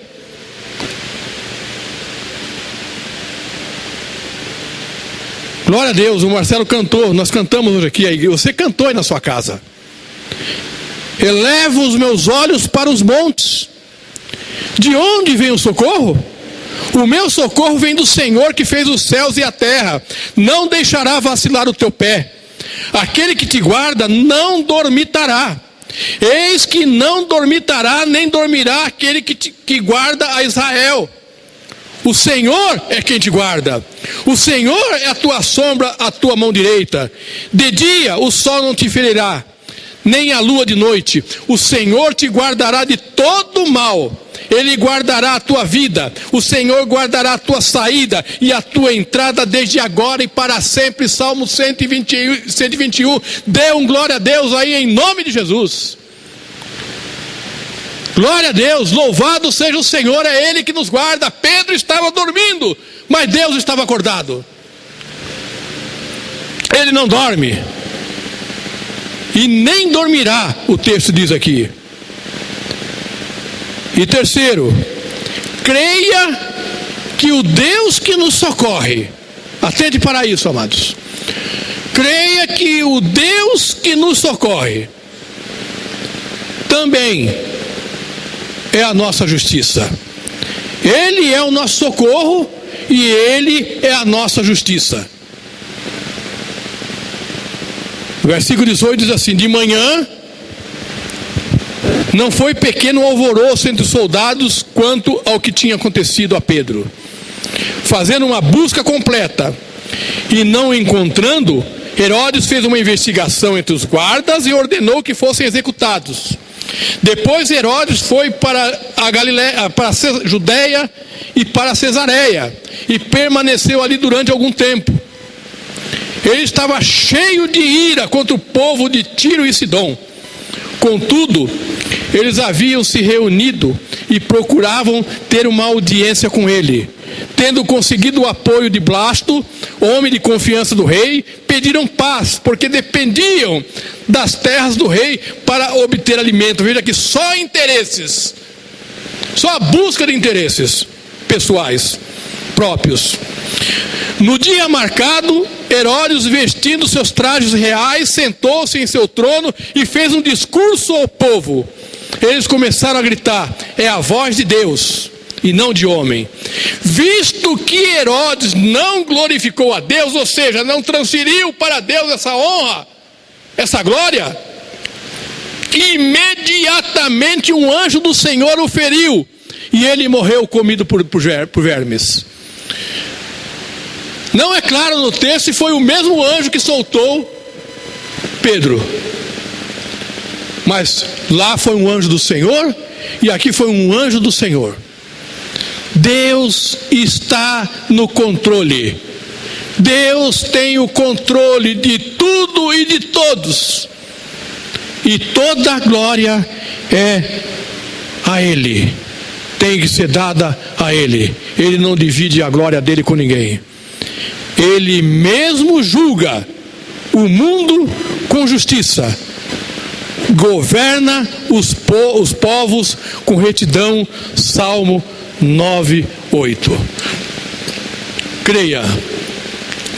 Glória a Deus. O Marcelo cantou, nós cantamos hoje aqui. Você cantou aí na sua casa. Elevo os meus olhos para os montes. De onde vem o socorro? O meu socorro vem do Senhor que fez os céus e a terra. Não deixará vacilar o teu pé. Aquele que te guarda não dormitará. Eis que não dormitará, nem dormirá aquele que guarda a Israel. O Senhor é quem te guarda. O Senhor é a tua sombra, a tua mão direita. De dia o sol não te ferirá, nem a lua de noite. O Senhor te guardará de todo mal. Ele guardará a tua vida. O Senhor guardará a tua saída e a tua entrada desde agora e para sempre. Salmo 121. Dê um glória a Deus aí em nome de Jesus. Glória a Deus, louvado seja o Senhor, é Ele que nos guarda. Pedro estava dormindo, mas Deus estava acordado. Ele não dorme, e nem dormirá, o texto diz aqui. E terceiro, creia que o Deus que nos socorre, atente para isso, amados. Creia que o Deus que nos socorre também é a nossa justiça. Ele é o nosso socorro e Ele é a nossa justiça. O versículo 18 diz assim: de manhã não foi pequeno alvoroço entre os soldados quanto ao que tinha acontecido a Pedro. Fazendo uma busca completa e não encontrando, Herodes fez uma investigação entre os guardas e ordenou que fossem executados. Depois Herodes foi para a Galiléia, para a Judeia e para Cesareia, e permaneceu ali durante algum tempo. Ele estava cheio de ira contra o povo de Tiro e Sidom. Contudo, eles haviam se reunido e procuravam ter uma audiência com ele. Tendo conseguido o apoio de Blasto, homem de confiança do rei, pediram paz, porque dependiam das terras do rei para obter alimento. Veja que só interesses, só a busca de interesses pessoais próprios. No dia marcado, Herodes, vestindo seus trajes reais, sentou-se em seu trono e fez um discurso ao povo. Eles começaram a gritar: é a voz de Deus e não de homem. Visto que Herodes não glorificou a Deus, ou seja, não transferiu para Deus essa honra, essa glória, imediatamente um anjo do Senhor o feriu, e ele morreu comido por vermes. Não é claro no texto se foi o mesmo anjo que soltou Pedro, mas lá foi um anjo do Senhor e aqui foi um anjo do Senhor. Deus está no controle. Deus tem o controle de tudo e de todos, e toda a glória é a Ele, tem que ser dada a Ele. Ele não divide a glória dele com ninguém. Ele mesmo julga o mundo com justiça, governa os povos com retidão. Salmo 9:8. Creia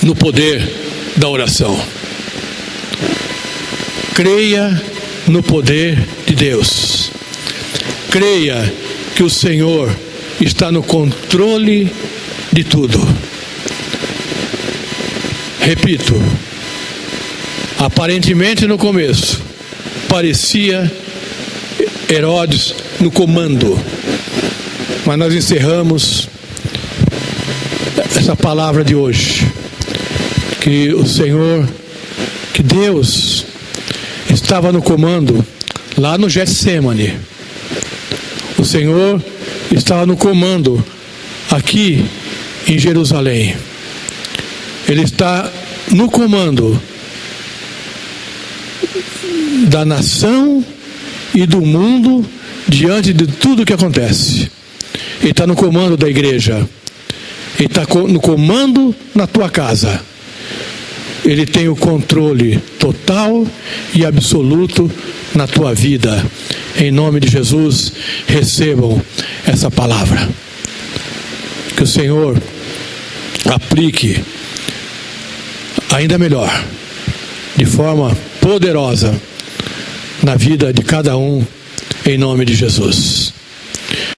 no poder da oração. Creia no poder de Deus. Creia que o Senhor está no controle de tudo. Repito, aparentemente no começo parecia Herodes no comando, mas nós encerramos essa palavra de hoje, que o Senhor, que Deus estava no comando lá no Getsêmani. O Senhor estava no comando aqui em Jerusalém. Ele está no comando da nação e do mundo diante de tudo que acontece. Ele está no comando da igreja. Ele está no comando na tua casa. Ele tem o controle total e absoluto na tua vida. Em nome de Jesus, recebam essa palavra. Que o Senhor aplique ainda melhor, de forma poderosa, na vida de cada um, em nome de Jesus.